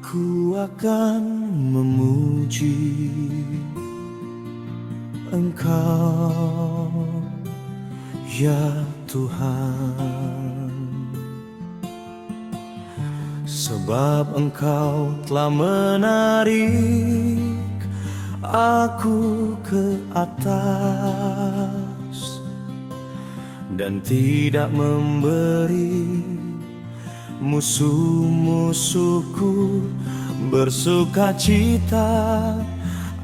Aku akan memuji Engkau, ya Tuhan, sebab Engkau telah menarik aku ke atas dan tidak memberi musuh-musuhku bersukacita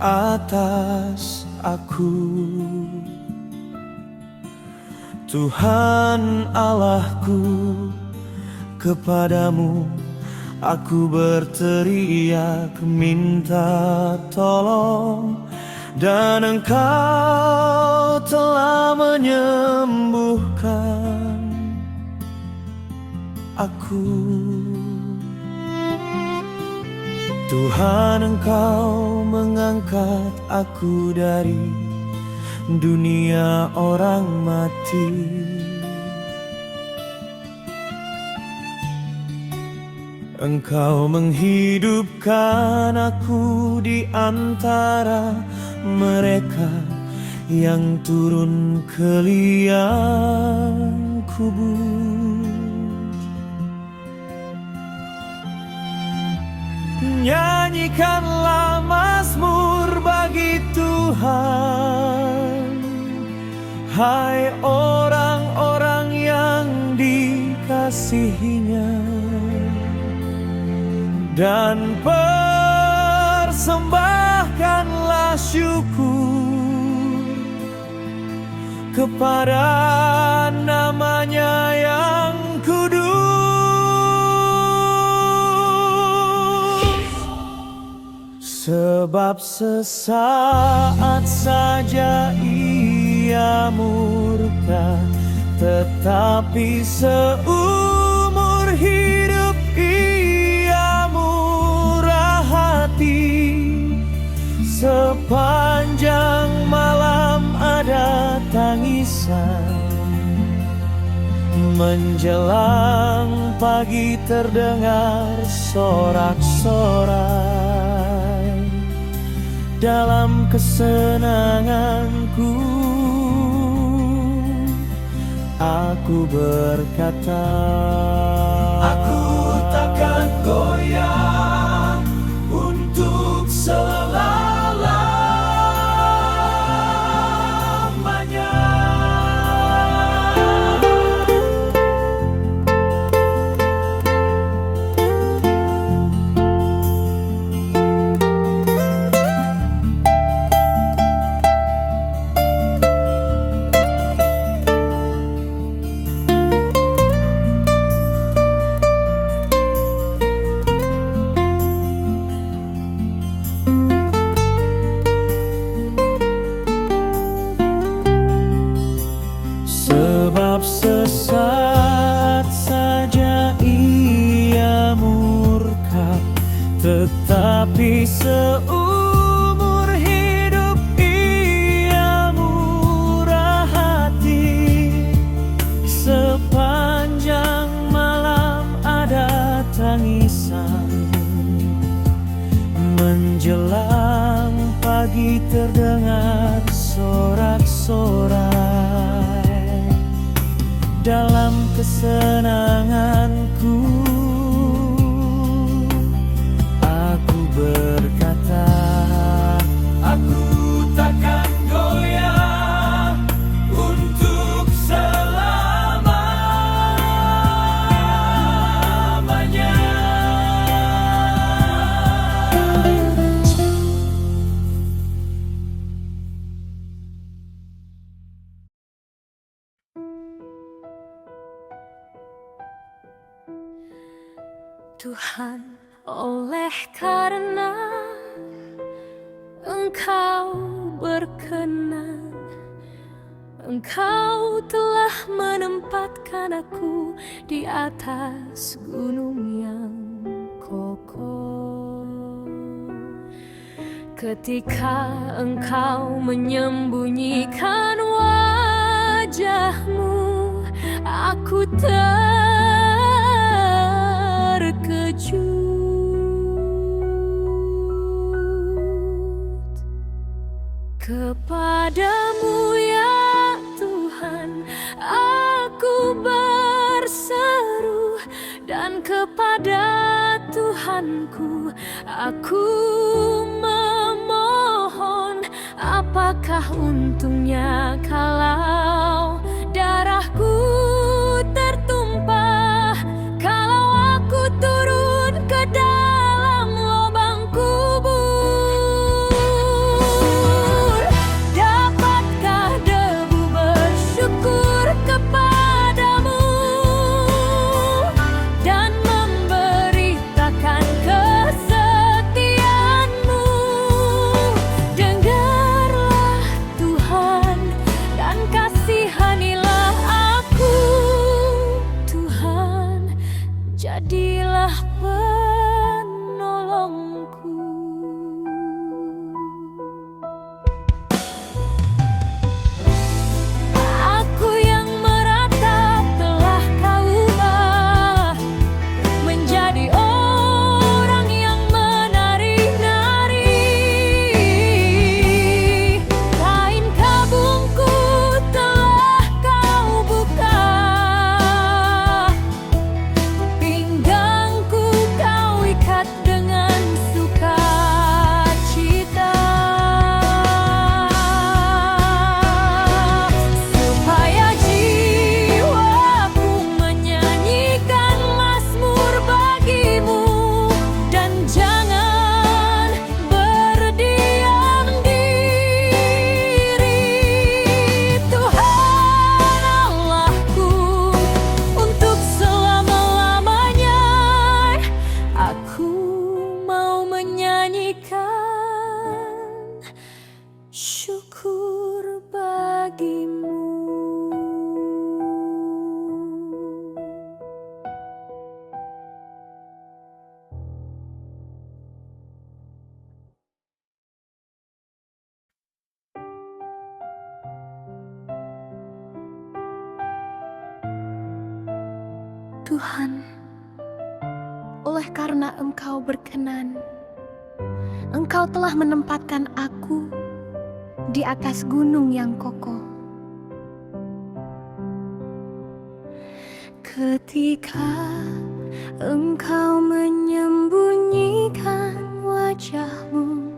atas aku. Tuhan Allahku, kepadamu aku berteriak minta tolong, dan Engkau telah menyembuhkan aku. Tuhan, Engkau mengangkat aku dari dunia orang mati. Engkau menghidupkan aku di antara mereka yang turun ke liang kubur. Nyanyikanlah mazmur bagi Tuhan, hai orang-orang yang dikasihinya, dan persembahkanlah syukur kepada namanya yang kudus. Sebab sesaat saja ia murka, tetapi seumur hidup ia murah hati. Sepanjang malam ada tangisan, menjelang pagi terdengar sorak-sorai. Dalam kesenanganku aku berkata, aku takkan goyah untuk selama-lamanya. Sebab sesaat saja ia murka, tetapi seumur hidup ia murah hati. Sepanjang malam ada tangisan, menjelang pagi terdengar sorak-sorai. Dalam kesenanganku aku berkata, aku takkan goyah untuk selama-lamanya. Tuhan, oleh karena Engkau berkenan, Engkau telah menempatkan aku di atas gunung yang kokoh. Ketika Engkau menyembunyikan wajah-Mu, aku terkejut. Kepadamu ya Tuhan, aku berseru, dan kepada Tuhanku aku memohon. Apakah untungnya kalau darahku tertumpah, kalau aku turun ke dalam lubang kubur? Dapatkah debu bersyukur kepadamu dan memberitakan kesetiaan-Mu? Dengarlah Tuhan dan kasihanilah aku. Tuhan, jadilah penolongku. Aku yang meratap telah Kau ubah menjadi orang yang menari-nari. Kain kabungku telah Kau buka, pinggangku Kau ikat dengan sukacita, supaya jiwaku menyanyikan mazmur bagi-Mu, dan jangan berdiam diri. Tuhan Allahku, untuk selama-lamanya aku mau menyanyikan syukur bagi-Mu. Tuhan, oleh karena Engkau berkenan, Engkau telah menempatkan aku di atas gunung yang kokoh. Ketika Engkau menyembunyikan wajah-Mu,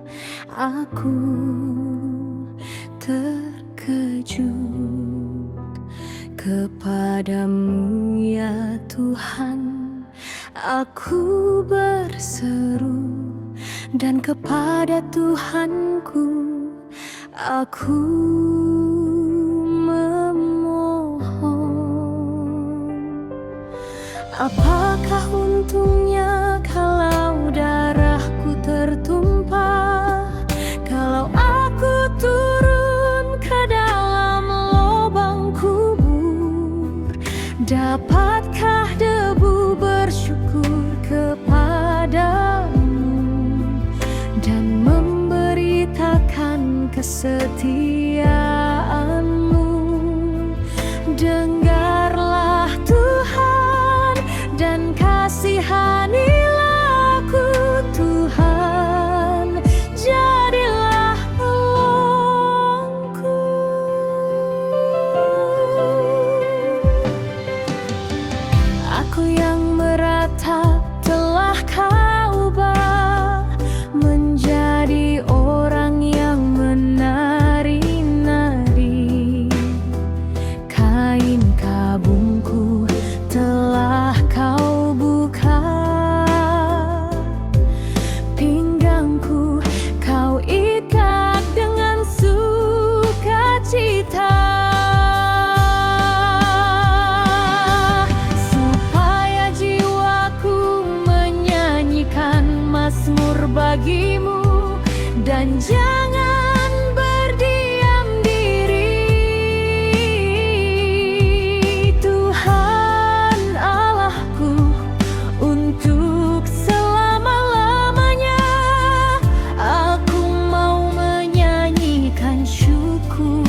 aku terkejut. Kepadamu ya Tuhan, aku berseru, dan kepada Tuhanku aku memohon. Apakah untungnya kalau darahku tertumpah, kalau aku turun ke dalam lubang kubur? Dapatkah debu bersyukur kepadamu dan memberitakan kesetiaan-Mu? Dengarlah Tuhan dan kasihanilah aku. Tuhan, jadilah penolongku. Aku yang meratap telah Kau ubah menjadi orang yang menari-nari. Kain dan jangan berdiam diri. Tuhan Allahku, untuk selama-lamanya aku mau menyanyikan syukur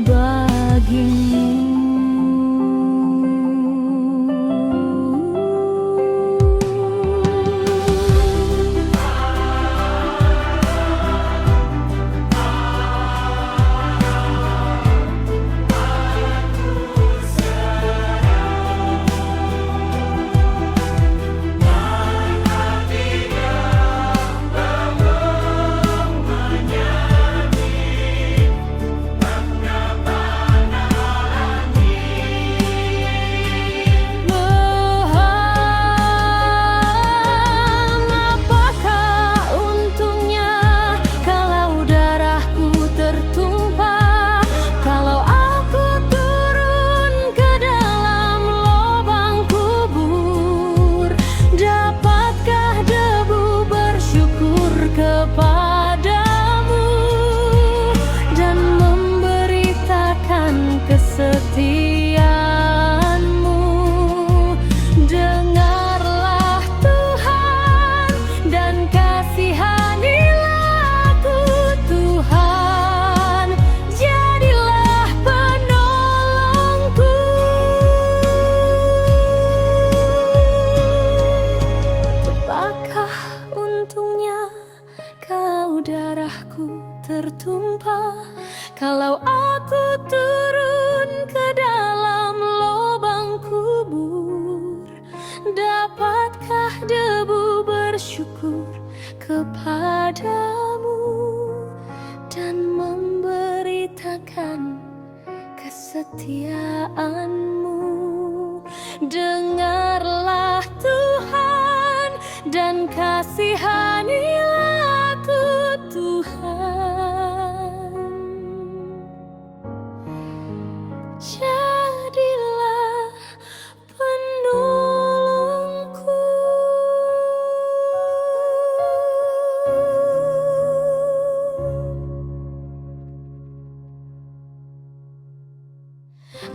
bagimu. Kesetiaanmu, dengarlah Tuhan dan kasihanilah aku. Tuhan, jadilah penolongku. Apakah untungnya kau darahku tertumpah, kalau aku turun ke dalam lubang kubur? Dapatkah debu bersyukur kepadamu dan memberitakan kesetiaanmu? Dengarlah Tuhan dan kasihanilah aku. Tuhan, jadilah penolongku.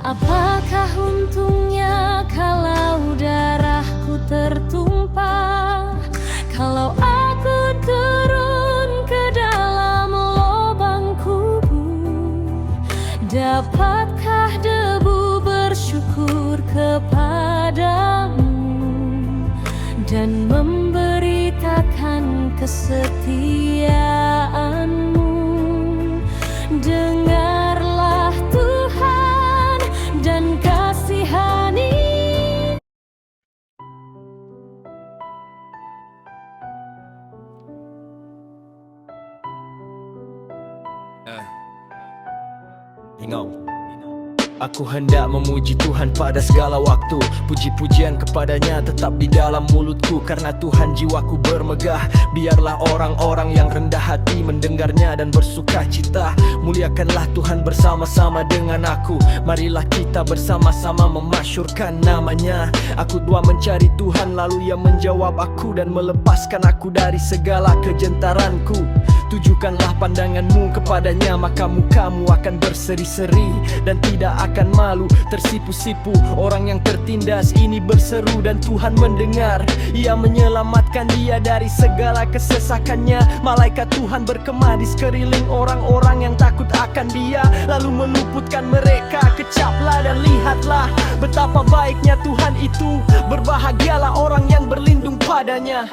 Apakah untungnya kalau darahku tertumpah, kalau aku turun ke dalam lubang kubur? Dapatkah debu bersyukur kepadamu dan memberitakan kesetiaanmu? Dengarlah Tuhan dan kasihani. Aku hendak memuji Tuhan pada segala waktu. Puji-pujian kepadanya tetap di dalam mulutku, karena Tuhan jiwaku bermegah. Biarlah orang-orang yang rendah hati mendengarnya dan bersuka cita. Muliakanlah Tuhan bersama-sama dengan aku. Marilah kita bersama-sama memasyurkan namanya. Aku doa mencari Tuhan, lalu Ia menjawab aku dan melepaskan aku dari segala kejentaranku. Tujukanlah pandanganmu kepadanya, maka mukamu akan berseri-seri dan tidak akan malu. Tersipu-sipu orang yang tertindas ini berseru dan Tuhan mendengar. Ia menyelamatkan dia dari segala kesesakannya. Malaikat Tuhan berkemah di sekeliling orang-orang yang takut akan dia, lalu meluputkan mereka. Kecaplah dan lihatlah betapa baiknya Tuhan itu. Berbahagialah orang yang berlindung padanya.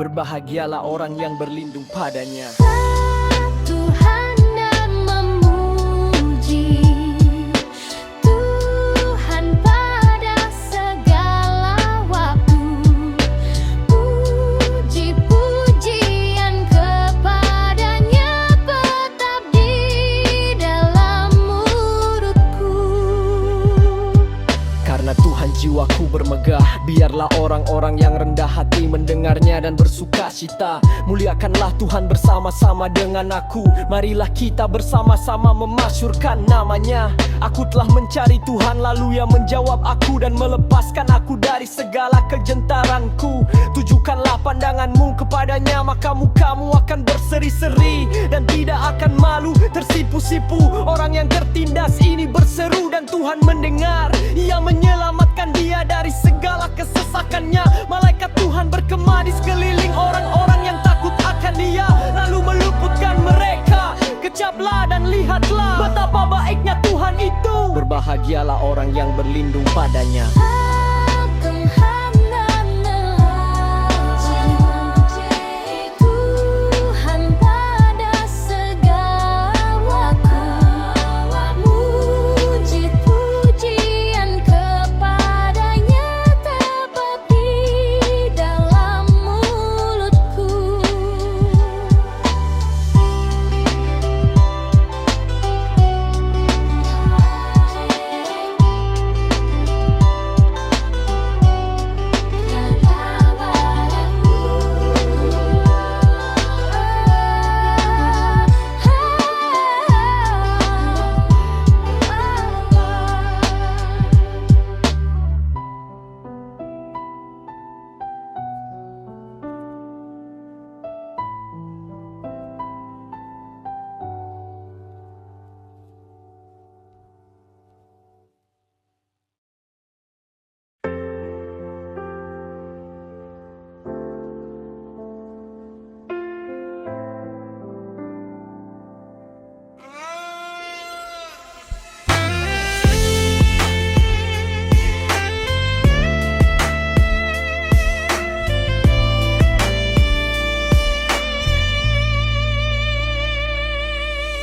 Berbahagialah orang yang berlindung padanya. Tuhan dan memuji Tuhan pada segala waktu. Puji-pujian kepadanya tetap di dalam mulutku. Karena Tuhan jiwaku bermegah. Biarlah orang-orang yang rendah hati mendengarnya dan bersuka cita. Muliakanlah Tuhan bersama-sama dengan aku. Marilah kita bersama-sama memasyurkan namanya. Aku telah mencari Tuhan, lalu Ia menjawab aku dan melepaskan aku dari segala kejentaranku. Tujukanlah pandanganmu kepadanya, maka mukamu akan berseri-seri dan tidak akan malu tersipu-sipu. Orang yang tertindas ini berseru dan Tuhan mendengar. Ia menyelamatkan dia dari segala kesesakannya. Malaikat Tuhan berkemah di sekeliling orang-orang yang takut akan dia, lalu meluputkan mereka. Kecaplah dan lihatlah betapa baiknya Tuhan itu. Berbahagialah orang yang berlindung padanya. Tuhan pada segala waktu, puji-pujian kepadanya tetap di dalam mulutku.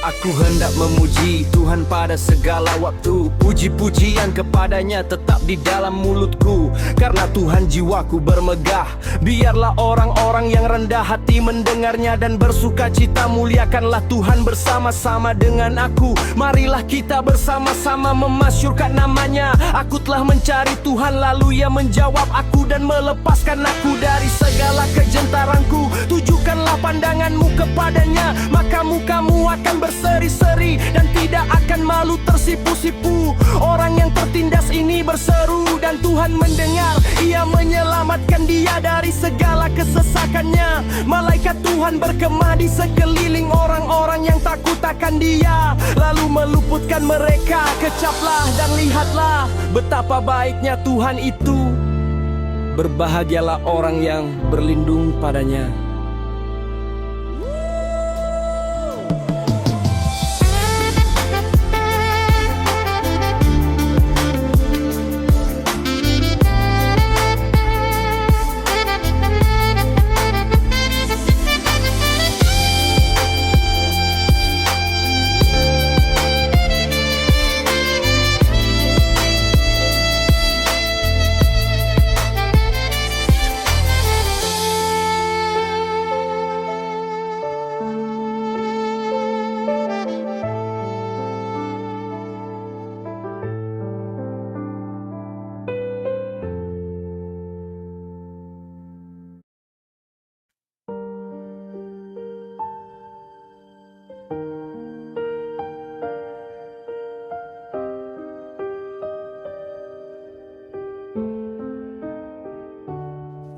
Aku hendak memuji Tuhan pada segala waktu. Puji-pujian kepadanya tetap di dalam mulutku. Karena Tuhan jiwaku bermegah. Biarlah orang-orang yang rendah hati mendengarnya dan bersuka cita. Muliakanlah Tuhan bersama-sama dengan aku. Marilah kita bersama-sama memasyurkan namanya. Aku telah mencari Tuhan, lalu Ia menjawab aku dan melepaskan aku dari segala kejentaranku. Tujukanlah pandanganmu kepadanya, maka mukamu akan berseri-seri dan tidak akan malu tersipu-sipu. Orang yang tertindas ini berseru dan Tuhan mendengar. Ia menyelamatkan dia dari segala kesesakannya. Malaikat Tuhan berkemah di sekeliling orang-orang yang takut akan dia, lalu meluputkan mereka. Kecaplah dan lihatlah betapa baiknya Tuhan itu. Berbahagialah orang yang berlindung padanya.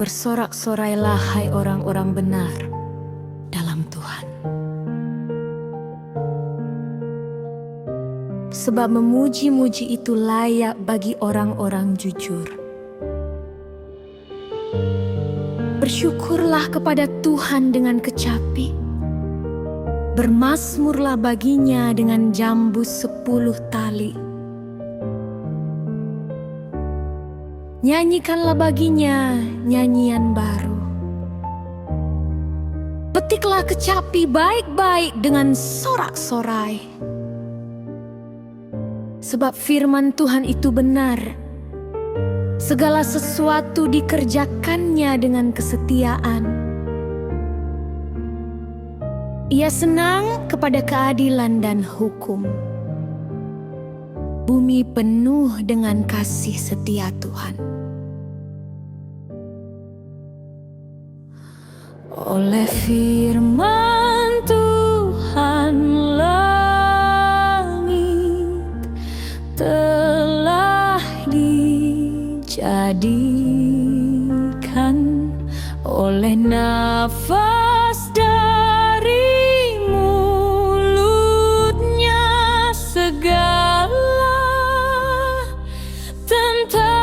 Bersorak-sorailah hai orang-orang benar dalam Tuhan. Sebab memuji-muji itu layak bagi orang-orang jujur. Bersyukurlah kepada Tuhan dengan kecapi. Bermazmurlah baginya dengan jambu 10 tali. Nyanyikanlah baginya nyanyian baru. Petiklah kecapi baik-baik dengan sorak-sorai. Sebab firman Tuhan itu benar. Segala sesuatu dikerjakannya dengan kesetiaan. Ia senang kepada keadilan dan hukum. bumi penuh dengan kasih setia Tuhan. Oleh firman Tuhan langit telah dijadikan, oleh nafas dari mulutnya segala tentaranya.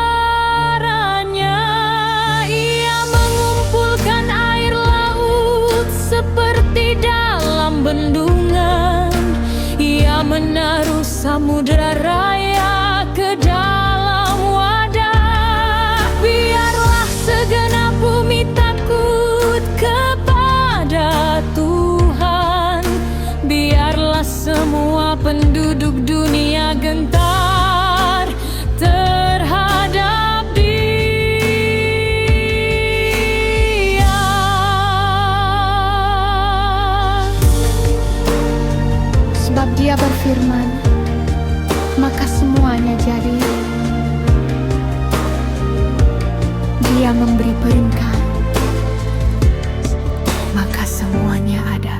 Ia mengumpulkan air laut seperti dalam bendungan. Ia menaruh samudera raya ke dalam wadah. Biarlah segenap bumi takut kepada Tuhan. Biarlah semua penduduk dunia gentar terhadap Dia. Sebab Dia berfirman, maka semuanya jadi. Dia memberi perintah, maka semuanya ada.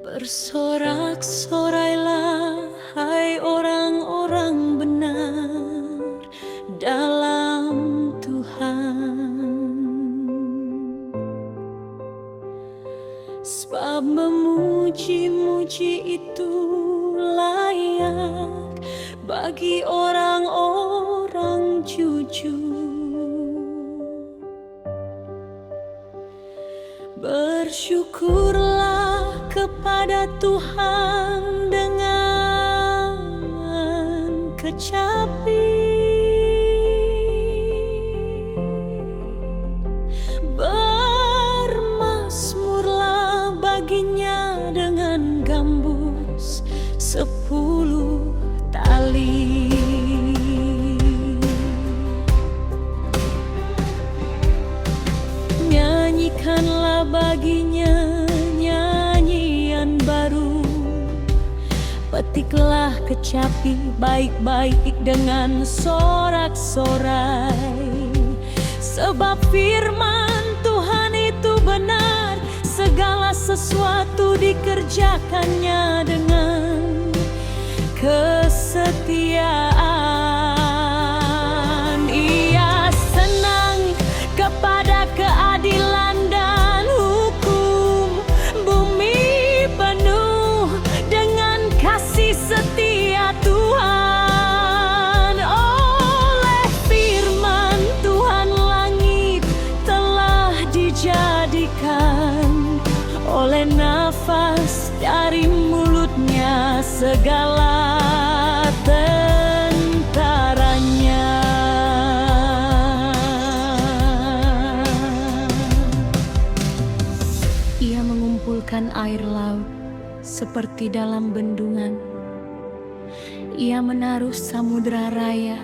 Bersorak-sorailah, hai orang-orang benar dalam Tuhan, sebab memuji-muji itu layak bagi orang-orang jujur. Bersyukurlah kepada Tuhan dengan kecapi, bermazmurlah baginya dengan gambus 10 tali. Nyanyikanlah baginya nyanyian baru. Petiklah kecapi baik-baik dengan sorak-sorai. Sebab firman Tuhan itu benar, segala sesuatu dikerjakannya dengan kesetiaan. Ia senang kepada keadilan dan hukum. Bumi penuh dengan kasih setia Tuhan. Oleh firman Tuhan langit telah dijadikan, oleh nafas dari mulutnya segala tentaranya. Ia mengumpulkan air laut seperti dalam bendungan. Ia menaruh samudera raya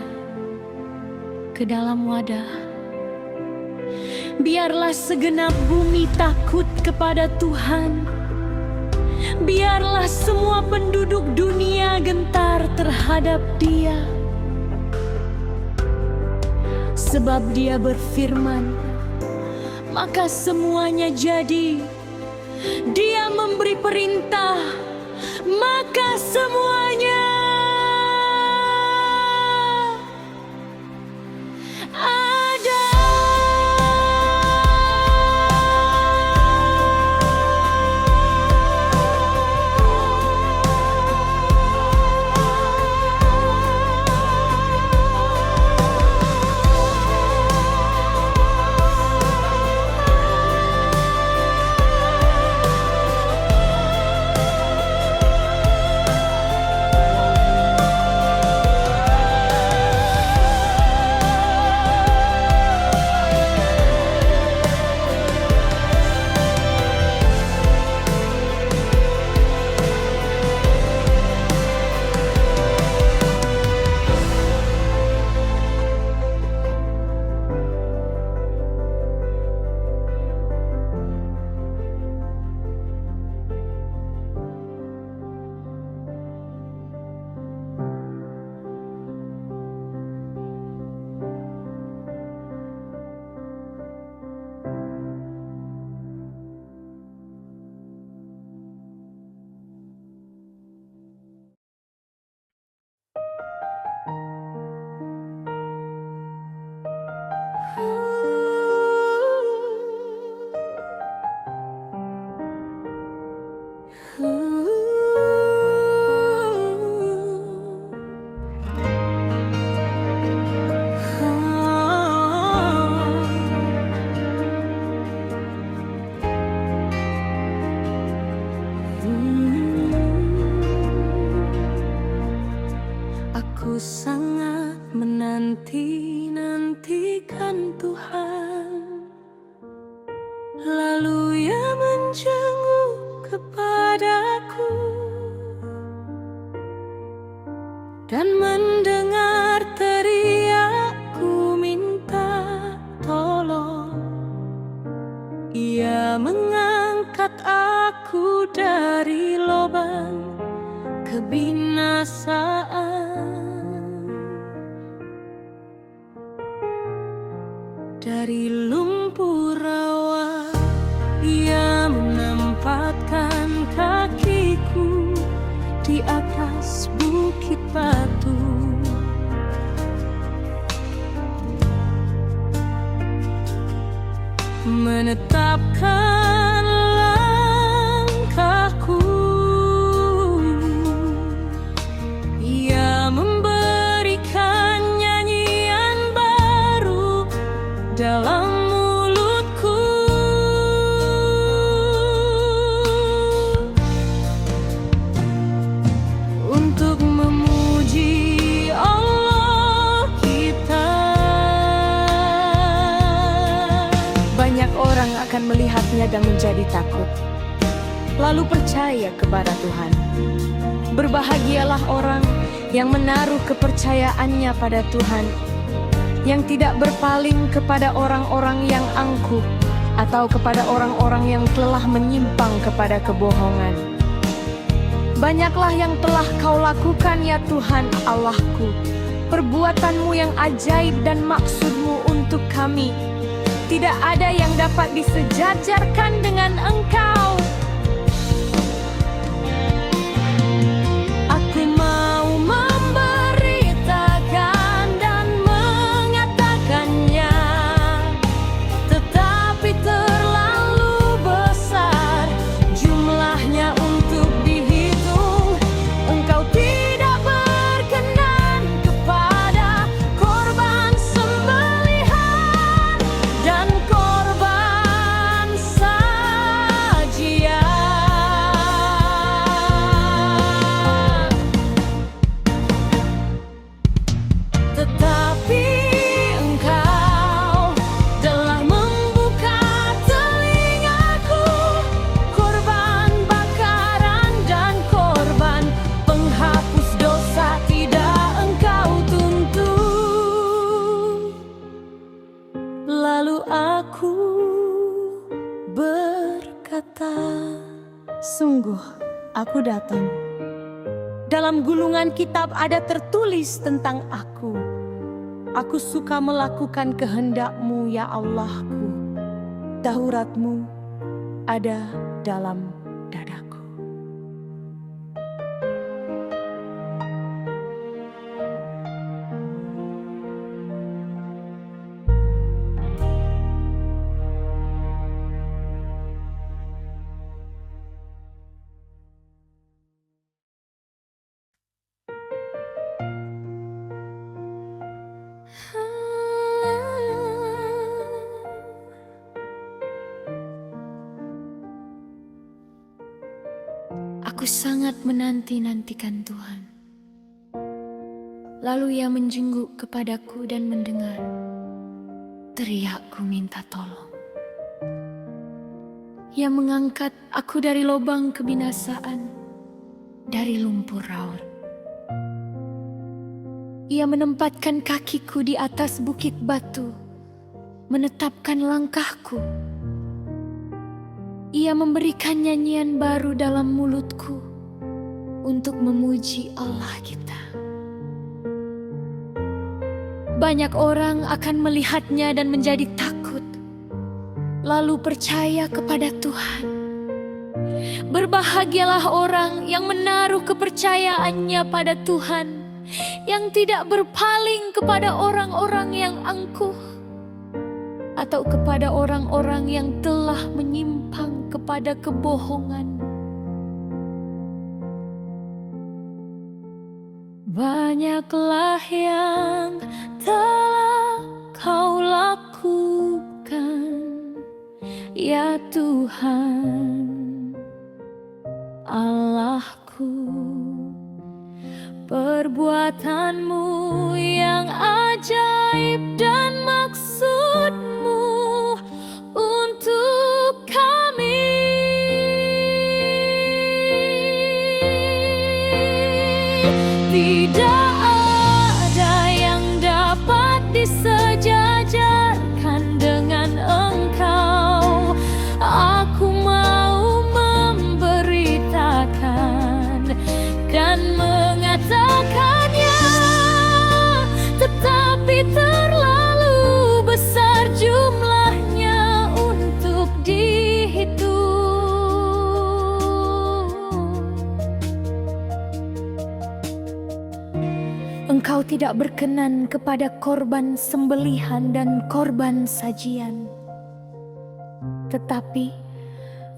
ke dalam wadah. Biarlah segenap bumi takut kepada Tuhan. Biarlah semua penduduk dunia gentar terhadap Dia. Sebab Dia berfirman, maka semuanya jadi. Dia memberi perintah, maka semuanya ada. sangat menanti-nantikan Tuhan. Lalu Ia menjenguk kepadaku dan mendengar teriakku minta tolong. Ia mengangkat aku dari lubang kebinasaan, dari lumpur rawa. Ia menempatkan kakiku di atas bukit batu, menetapkan langkahku. Ia memberikan nyanyian baru dalam mulutku. Untuk memuji Allah kita. Banyak orang akan melihatnya dan menjadi takut, lalu percaya kepada Tuhan. Berbahagialah orang yang menaruh kepercayaannya pada Tuhan, yang tidak berpaling kepada orang-orang yang angkuh atau kepada orang-orang yang telah menyimpang kepada kebohongan. Banyaklah yang telah Kau lakukan ya Tuhan Allahku, perbuatanmu yang ajaib dan maksudmu untuk kami. Tidak ada yang dapat disejajarkan dengan Engkau. Aku mau memberitakan dan mengatakannya, tetapi terlalu besar jumlahnya untuk dihitung. Engkau tidak berkenan kepada korban sembelihan dan korban sajian. Tetapi Engkau telah membuka telingaku, korban bakaran dan korban penghapus dosa tidak Engkau tuntut. Lalu aku berkata, sungguh aku datang. Dalam gulungan kitab ada tertulis tentang aku. Aku suka melakukan kehendak-Mu ya Allahku. Taurat-Mu ada dalam dadaku. Aku sangat menanti-nantikan Tuhan. Lalu Ia menjenguk kepadaku dan mendengar teriakku minta tolong. Ia mengangkat aku dari lubang kebinasaan, dari lumpur rawa. Ia menempatkan kakiku di atas bukit batu, menetapkan langkahku. Ia memberikan nyanyian baru dalam mulutku untuk memuji Allah kita. Banyak orang akan melihatnya dan menjadi takut, lalu percaya kepada Tuhan. Berbahagialah orang yang menaruh kepercayaannya pada Tuhan, yang tidak berpaling kepada orang-orang yang angkuh atau kepada orang-orang yang telah menyimpang kepada kebohongan. Banyaklah yang telah Kau lakukan, ya Tuhan Allahku. perbuatanmu yang ajaib dan maksudmu untuk kami. Tidak ada yang dapat disejajarkan dengan Engkau. Aku mau memberitakan dan mengatakannya, tetapi terlalu besar jumlahnya untuk dihitung. Engkau tidak berkenan kepada korban sembelihan dan korban sajian, tetapi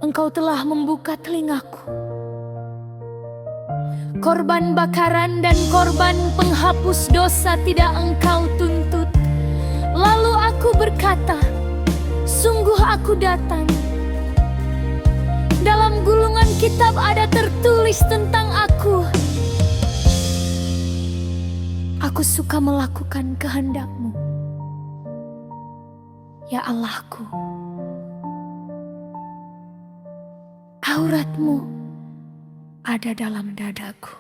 Engkau telah membuka telingaku. Korban bakaran dan korban penghapus dosa tidak Engkau tuntut. Lalu aku berkata, sungguh aku datang. Dalam gulungan kitab ada tertulis tentang aku. Aku suka melakukan kehendak-Mu, ya Allahku. Aurat-Mu ada dalam dadaku.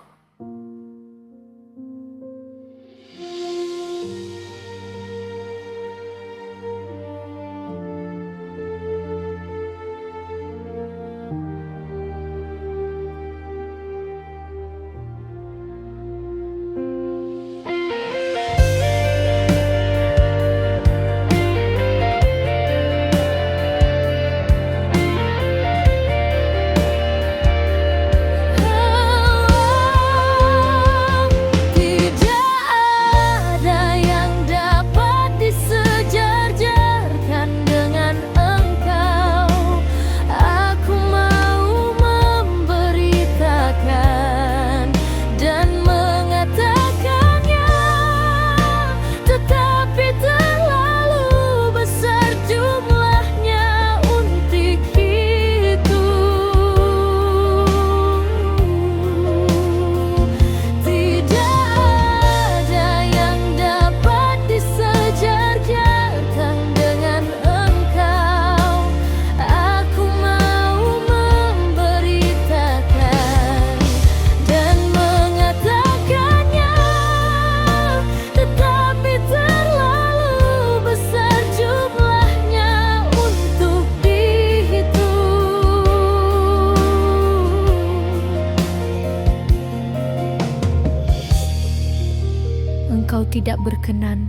Engkau tidak berkenan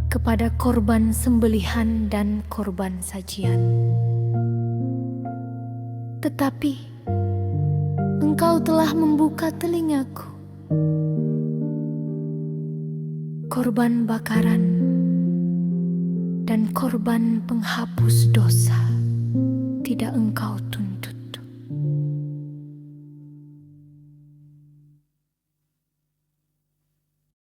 kepada korban sembelihan dan korban sajian, tetapi Engkau telah membuka telingaku. Korban bakaran dan korban penghapus dosa tidak Engkau